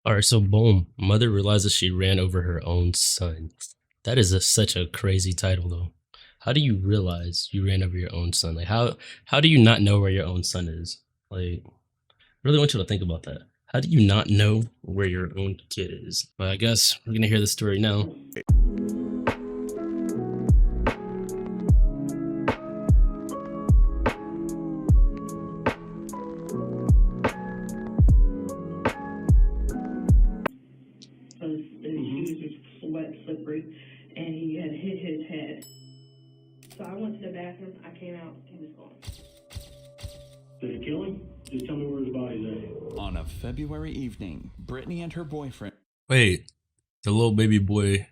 All right, so boom, mother realizes she ran over her own son. That is such a crazy title, though. How do you realize you ran over your own son? Like, how do you not know where your own son is? Like, really want you to think about that. How do you not know where your own kid is? Well, I guess we're gonna hear the story now. Because his shoes were wet, slippery, and he had hit his head. So I went to the bathroom. I came out. He was gone. Did it kill him? Just tell me where his body's at. On a February evening, Brittany and her boyfriend Wait, the little baby boy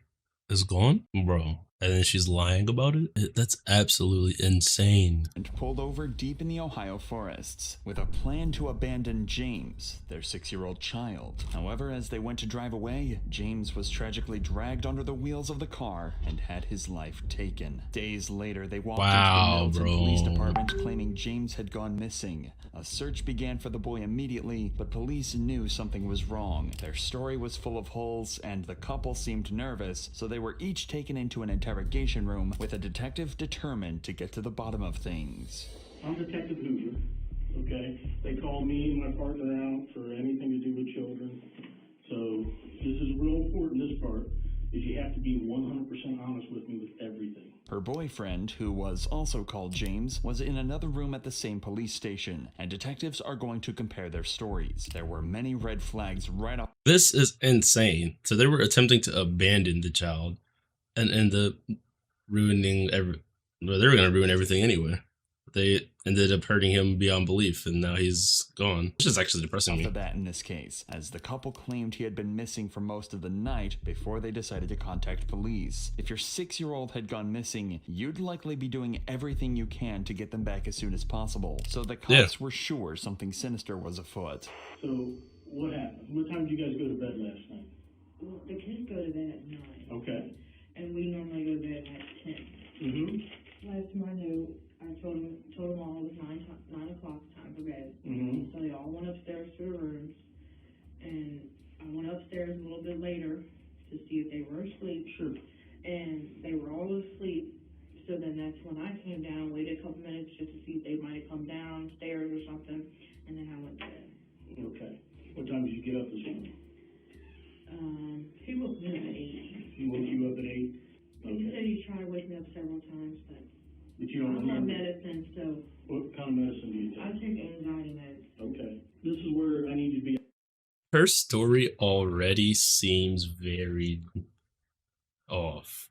is gone, bro, and then she's lying about it. That's absolutely insane. pulled over deep in the Ohio forests with a plan to abandon James, their 6-year-old child. However, as they went to drive away, James was tragically dragged under the wheels of the car and had his life taken. Days later, they walked into the Milton Police Department claiming James had gone missing. A search began for the boy immediately, but police knew something was wrong. Their story was full of holes, and the couple seemed nervous, so they were each taken into an interrogation room with a detective determined to get to the bottom of things. I'm Detective Hoover, okay? They called me and my partner out for anything to do with children. So this is real important, this part, is you have to be 100% honest with me with everything. Her boyfriend, who was also called James, was in another room at the same police station, and detectives are going to compare their stories. There were many red flags right off. This is insane. So they were attempting to abandon the child and end up ruining well, they were going to ruin everything anyway. They ended up hurting him beyond belief, and now he's gone. Which is actually depressing me. Off the bat in this case, as the couple claimed he had been missing for most of the night before they decided to contact police. If your 6-year-old had gone missing, you'd likely be doing everything you can to get them back as soon as possible. So the cops were sure something sinister was afoot. So what happened? What time did you guys go to bed last night? Well, the kids go to bed at 9. Okay. And we normally go to bed at 10. Mm-hmm. Last time I knew, I told them all it was 9 o'clock time for bed. Mm-hmm. So they all went upstairs to their rooms, and I went upstairs a little bit later to see if they were asleep. Sure. And they were all asleep. So then that's when I came down, waited a couple minutes just to see if they might have come downstairs or something, and then I went to bed. Okay. What time did you get up this morning? He woke me up at 8. He woke you up at 8? Okay. He said he tried to wake me up several times, but you don't I'm on remember? medicine, so What kind of medicine do you take? I take anxiety meds. Okay. This is where I need you to be. Her story already seems very off.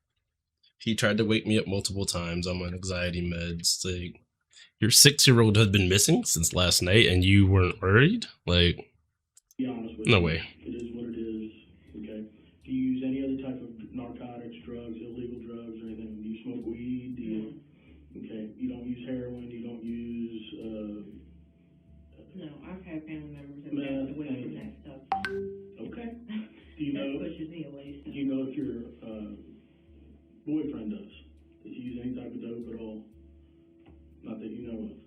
He tried to wake me up multiple times. I'm on anxiety meds. Like, your 6-year-old had been missing since last night and you weren't worried? Like, Be honest with no you. way. It is what it is. Okay. Do you use any other type of narcotics, drugs, illegal drugs, or anything? Do you smoke weed? Do you? Okay. You don't use heroin. You don't use. No, I've had family members that Meth, passed away from that stuff. Okay. Do you That know? pushes me away. Do you know if your boyfriend does? Does he use any type of dope at all? Not that you know of.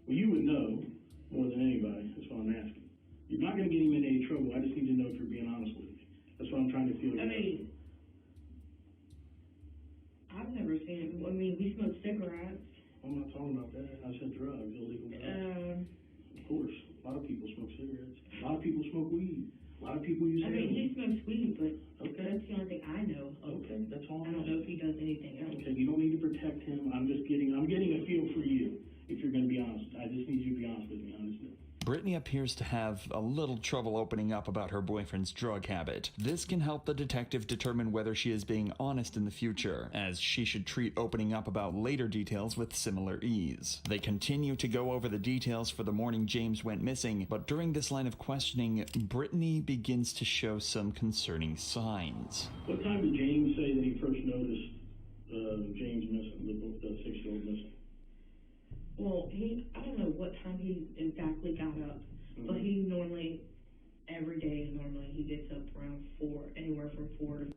Well, you would know more than anybody. That's what I'm asking. You're not going to get him in any trouble. I just need to know if you're being honest with me. That's what I'm trying to feel. I mean, I've never seen him. I mean, we smoke cigarettes. I'm not talking about that. I said drugs, illegal drugs. Of course, a lot of people smoke cigarettes. A lot of people smoke weed. A lot of people use I mean, heroin. he smokes weed, but Okay. that's the only thing I know of. Okay, that's all. I don't know if he does anything else. Okay, you don't need to protect him. I'm getting a feel for you. If you're going to be honest, I just need you to be honest with me, honestly. Brittany appears to have a little trouble opening up about her boyfriend's drug habit. This can help the detective determine whether she is being honest in the future, as she should treat opening up about later details with similar ease. They continue to go over the details for the morning James went missing, but during this line of questioning, Brittany begins to show some concerning signs. What time did James say that he first noticed James missing, the 6-year-old missing? Well, I don't know what time he exactly got up, but he normally, every day, he gets up around 4, anywhere from 4 to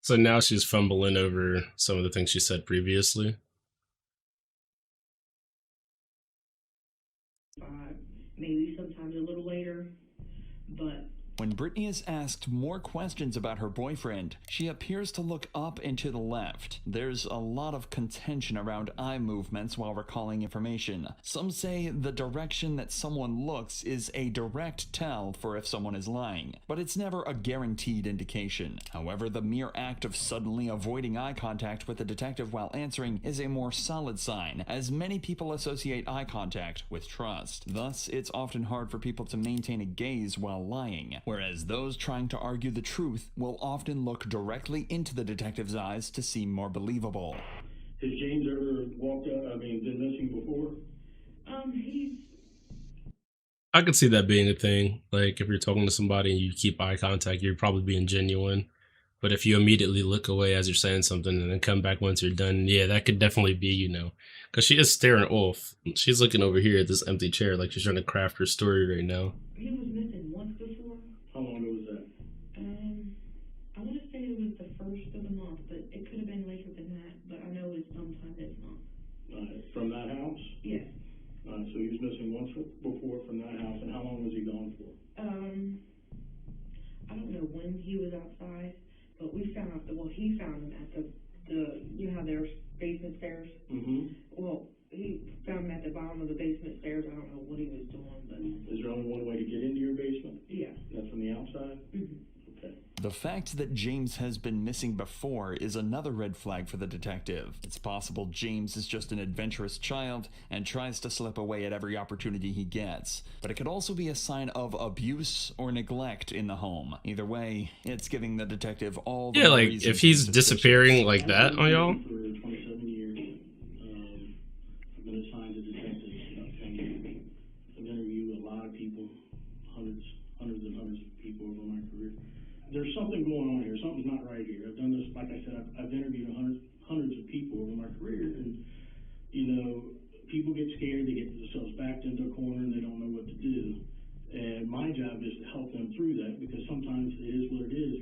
So now she's fumbling over some of the things she said previously. 5, maybe sometimes a little later, but When Brittany is asked more questions about her boyfriend, she appears to look up and to the left. There's a lot of contention around eye movements while recalling information. Some say the direction that someone looks is a direct tell for if someone is lying, but it's never a guaranteed indication. However, the mere act of suddenly avoiding eye contact with the detective while answering is a more solid sign, as many people associate eye contact with trust. Thus, it's often hard for people to maintain a gaze while lying, whereas those trying to argue the truth will often look directly into the detective's eyes to seem more believable. Has James ever been missing before? He's I could see that being a thing. Like if you're talking to somebody and you keep eye contact, you're probably being genuine. But if you immediately look away as you're saying something and then come back once you're done, yeah, that could definitely be, because she is staring off. She's looking over here at this empty chair like she's trying to craft her story right now. he was missing once before. How long ago was that? I want to say it was the first of the month, but it could have been later than that. But I know it's sometime this month. From that house? Yes. So he was missing once before from that house, and how long was he gone for? I don't know when he was outside, but he found him at there's basement stairs. Mm-hmm. Well, he found him at the bottom of the basement stairs. I don't know what he was doing, but Is there only one way to get into your basement? yeah. That's from the outside? Mm-hmm. Okay. The fact that James has been missing before is another red flag for the detective. It's possible James is just an adventurous child and tries to slip away at every opportunity he gets. But it could also be a sign of abuse or neglect in the home. Either way, it's giving the detective all the Yeah, like reason if to be he's suspicious. disappearing like that on y'all, For 27 years, I've been assigned to detectives about 10 years. I've interviewed a lot of people, hundreds and hundreds of people over my career. There's something going on here. Something's not right here. I've done this, like I said, I've interviewed hundreds of people over my career, and people get scared. They get themselves backed into a corner and they don't know what to do. And my job is to help them through that, because sometimes it is what it is.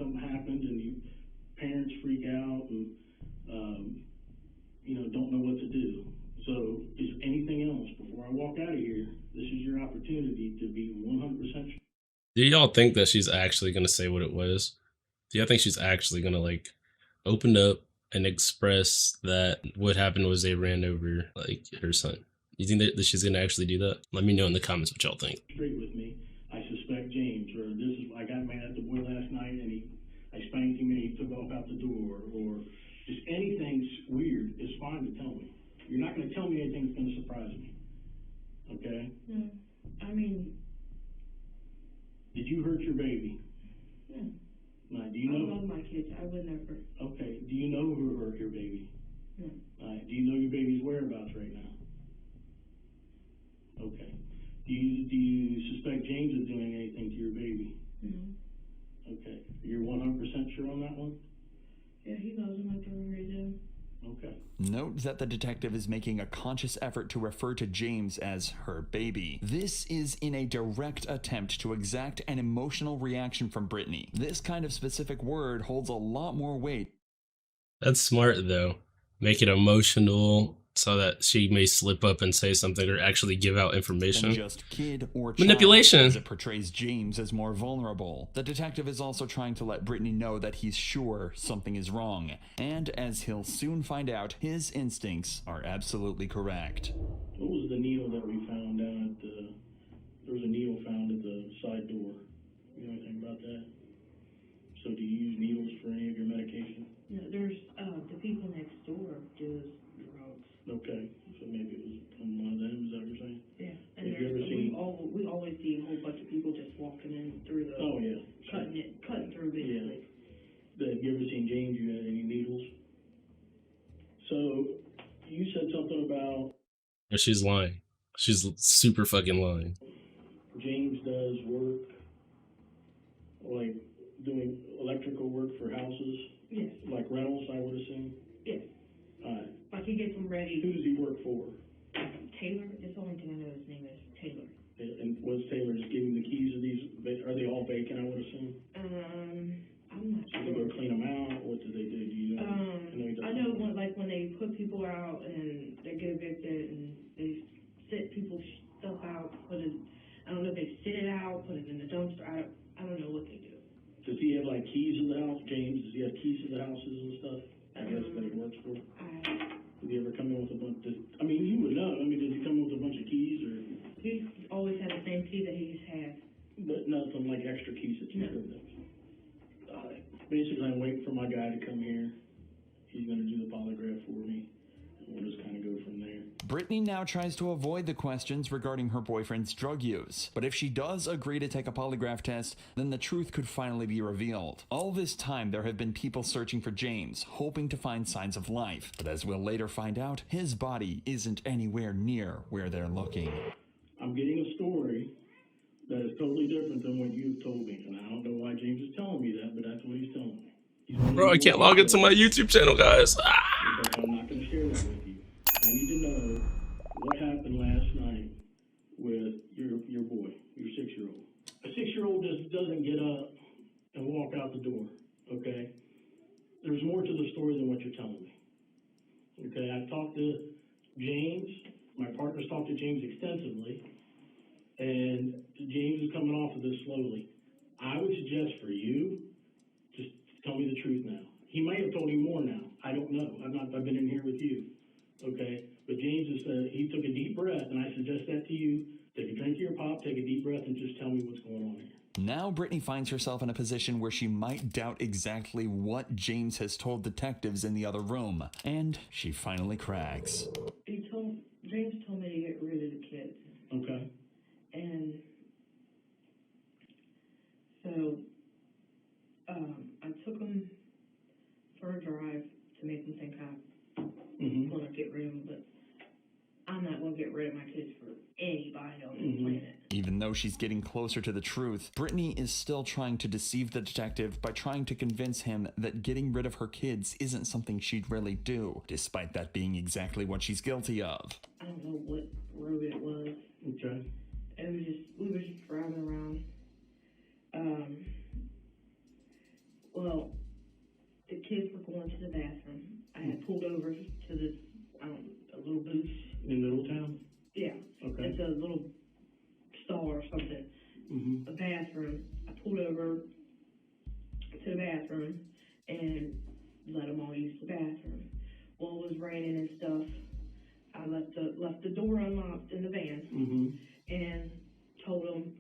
Something happened and parents freak out and don't know what to do. So, is anything else before I walk out of here? This is your opportunity to be 100% sure. do y'all think that she's actually going to say what it was? Do y'all think she's actually going to open up and express that what happened was they ran over her son? You think that she's going to actually do that? Let me know in the comments what y'all think. Straight with me. I suspect James, or I got mad at the boy last night and I spanked him and he took off out the door, or just anything weird is fine to tell me. You're not going to tell me anything that's going to surprise me. Okay? No, I mean, Did you hurt your baby? no. Now, do you know? I love my kids. I would never. Okay. Do you know who hurt your baby? No. Do you know your baby's whereabouts right now? Okay. Do you suspect James is doing anything to your baby? No. Okay. You're 100% sure on that one? Yeah, he loves him like everybody do. Okay. Note that the detective is making a conscious effort to refer to James as her baby. This is in a direct attempt to exact an emotional reaction from Brittany. This kind of specific word holds a lot more weight. That's smart, though. Make it emotional so that she may slip up and say something or actually give out Than information. just kid or child, Manipulation. as it portrays James as more vulnerable. The detective is also trying to let Brittany know that he's sure something is wrong, and as he'll soon find out, his instincts are absolutely correct. What was the needle that we found down at there was a needle found at the side door. You know anything about that? So do you use needles for any of your medication? No, there's the people next door do drugs. Okay, so maybe it was from one of them, is that what you're saying? Yeah, and Have you ever seen- we always see a whole bunch of people just walking in through the Oh, yeah. cutting through basically. Have you ever seen James use any needles? So, you said something about She's lying. She's super fucking lying. James does work, like doing electrical work for houses, Yes, like rentals, I would assume? yes. Alright. Like he gets them Who ready. does he work for? Taylor. That's the only thing I know his name is Taylor. And was Taylor just giving the keys to these, are they all vacant, I would assume? I'm not Do they sure. go clean them out? What do they do? Do you know? He does I know something. when they put people out and they get evicted and they sit people's stuff out, put it I don't know if they sit it out, put it in the dumpster. I don't know what they do. Does he have like keys to the house, James? Does he have keys to the houses and stuff? I guess that he works for. Did he ever come in with a bunch? I mean, you would know. I mean, did he come in with a bunch of keys or? He's always had the same key that he's had. But nothing like extra keys that you No. heard of. Basically, I'm waiting for my guy to come here. He's going to do the polygraph for me. And we'll just kind of go from there. Brittany now tries to avoid the questions regarding her boyfriend's drug use. But if she does agree to take a polygraph test, then the truth could finally be revealed. All this time, there have been people searching for James, hoping to find signs of life. But as we'll later find out, his body isn't anywhere near where they're looking. I'm getting a story that is totally different than what you've told me. And I don't know why James is telling me that, but that's what he's telling me. Bro, I can't log into my YouTube channel, guys. Ah! But I'm not going to share that with you. I need to know what happened last night with your boy, your 6-year-old. A 6-year-old just doesn't get up and walk out the door, okay? There's more to the story than what you're telling me. Okay, I've talked to James. My partner's talked to James extensively. And James is coming off of this slowly. I would suggest for you, just tell me the truth now. He may have told you more now. I don't know. I've been in here with you. Okay? But James has said he took a deep breath, and I suggest that to you. Take a drink of your pop, take a deep breath, and just tell me what's going on here. Now Brittany finds herself in a position where she might doubt exactly what James has told detectives in the other room. And she finally cracks. James told me to get rid of the kids. Okay. And so I took them for a drive to make them think I want to get rid of them, but I'm not going to get rid of my kids for anybody on this planet. Even though she's getting closer to the truth, Brittany is still trying to deceive the detective by trying to convince him that getting rid of her kids isn't something she'd really do, despite that being exactly what she's guilty of. I don't know what road it was. Okay. We were just driving around. Well, the kids were going to the bathroom. I had pulled over to this, a little booth. In Middletown? Yeah. Okay. It's a little stall or something. A bathroom. I pulled over to the bathroom and let them all use the bathroom. Well, it was raining and stuff. I left the door unlocked in the van and told them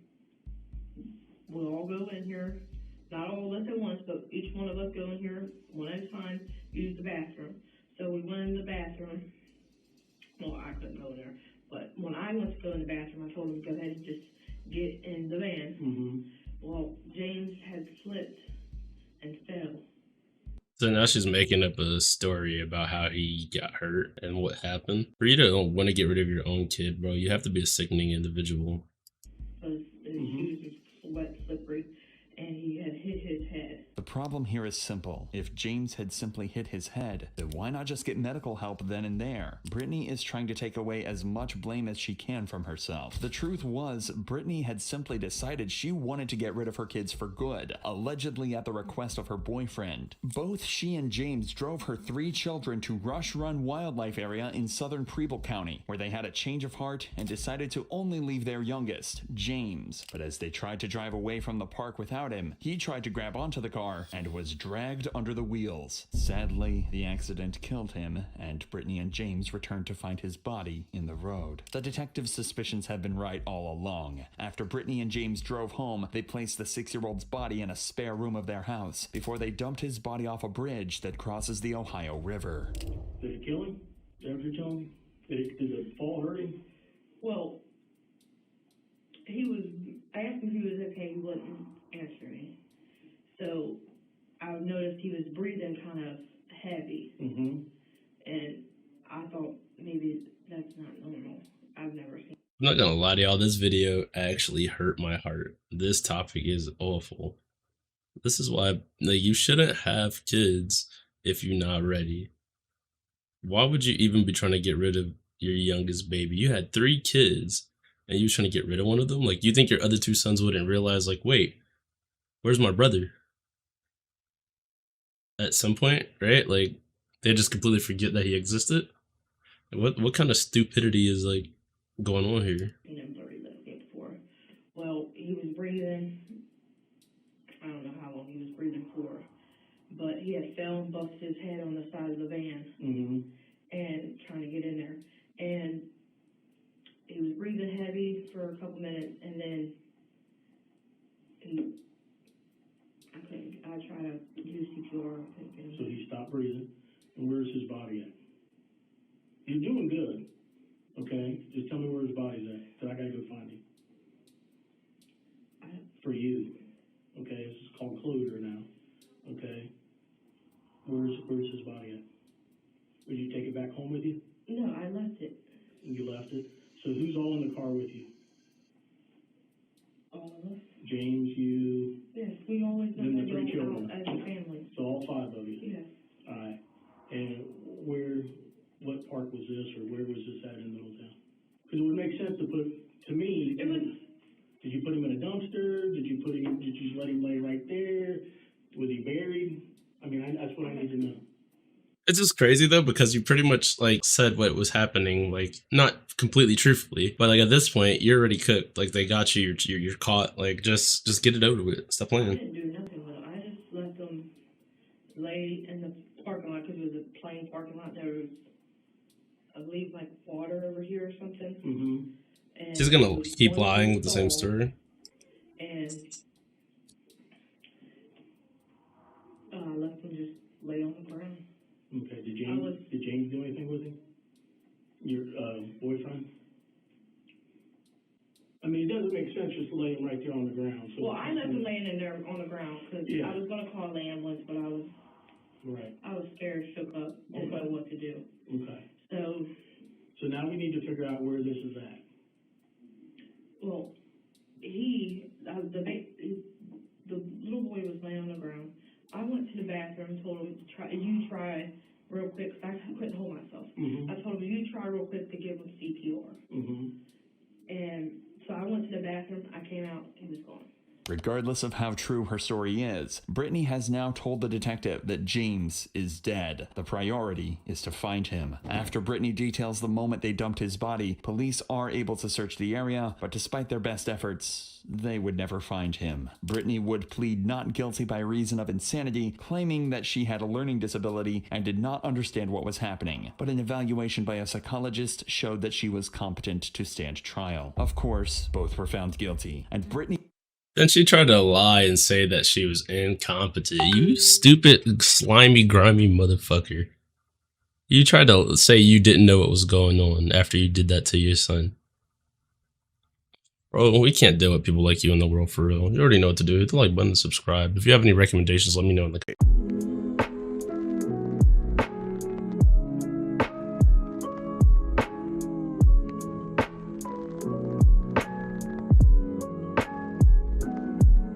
we'll all go in here. Not all of us at once, but each one of us go in here one at a time, use the bathroom. So we went in the bathroom. Well, I couldn't go in there, but when I went to go in the bathroom, I told him to go ahead and just get in the van. Well, James had slipped and fell. So now she's making up a story about how he got hurt and what happened. For you to want to get rid of your own kid, bro, you have to be a sickening individual. Because his shoes were wet, slippery, and he had hit his head. The problem here is simple. If James had simply hit his head, then why not just get medical help then and there? Brittany is trying to take away as much blame as she can from herself. The truth was, Brittany had simply decided she wanted to get rid of her kids for good, allegedly at the request of her boyfriend. Both she and James drove her 3 children to Rush Run Wildlife Area in southern Preble County, where they had a change of heart and decided to only leave their youngest, James. But as they tried to drive away from the park without him, he tried to grab onto the car and was dragged under the wheels. Sadly, the accident killed him, and Brittany and James returned to find his body in the road. The detective's suspicions had been right all along. After Brittany and James drove home, they placed the 6-year-old's body in a spare room of their house before they dumped his body off a bridge that crosses the Ohio River. Did it kill him? Is that what you're telling me? Did the fall hurt him? Well, I asked him if he was okay, he wasn't answering me. So I noticed he was breathing kind of heavy. And I thought maybe that's not normal. I've never seen. I'm not gonna lie to y'all, this video actually hurt my heart. This topic is awful. This is why you shouldn't have kids if you're not ready. Why would you even be trying to get rid of your youngest baby? You had 3 kids and you were trying to get rid of one of them? Like, you think your other 2 sons wouldn't realize, like, wait, where's my brother? At some point, right? Like, they just completely forget that he existed? What kind of stupidity is, like, going on here? And I'm 30 left before. breathing. I don't know how long he was breathing for, but he had fell and busted his head on the side of the van and trying to get in there. And he was breathing heavy for a couple minutes, and then I tried to use CPR. So he stopped breathing. And where's his body at? He's doing good. Okay? Just tell me where his body's at, because I gotta go find him. For you. Okay? This is called Cluder now. Okay? Where's his body at? Would you take it back home with you? No, I left it. You left it? So who's all in the car with you? All of us. James, you, Yes, we always know Then the how to three go children. out as a family. so all 5 of you? Yes. Alright. And what park was this, or where was this at in Middletown? Because it would make sense to put, to me, It was, did you put him in a dumpster? Did you just let him lay right there? Was he buried? I mean, that's what I need to know. It's just crazy though, because you pretty much like said what was happening, like not completely truthfully, but like at this point you're already cooked. Like they got you, you're caught. Like just get it over with. Stop I playing. didn't do nothing with it. I just let them lay in the parking lot, because it was a plain parking lot. There was, I believe, like water over here or something. And She's there gonna was keep one lying with the same stall, story. And I left them just lay on the ground. Okay, did James do anything with him? Your boyfriend? I mean, it doesn't make sense just to lay him right there on the ground. So Well, I left them laying in there on the ground, because Yeah. I was gonna call the ambulance, but I was scared, shook up, didn't know what to do. Okay. So, So now we need to figure out where this is at. well, the little boy was laying on the ground. I went to the bathroom, told him you try real quick, because I couldn't hold myself. I told him, you try real quick to give him CPR. And so I went to the bathroom, I came out, he was gone. Regardless of how true her story is, Brittany has now told the detective that James is dead. The priority is to find him. After Brittany details the moment they dumped his body, police are able to search the area, but despite their best efforts, they would never find him. Brittany would plead not guilty by reason of insanity, claiming that she had a learning disability and did not understand what was happening. But an evaluation by a psychologist showed that she was competent to stand trial. Of course, both were found guilty, and Brittany Then she tried to lie and say that she was incompetent. You stupid, slimy, grimy motherfucker. You tried to say you didn't know what was going on after you did that to your son. Bro, we can't deal with people like you in the world for real. You already know what to do. Hit the like button and subscribe. If you have any recommendations, let me know in the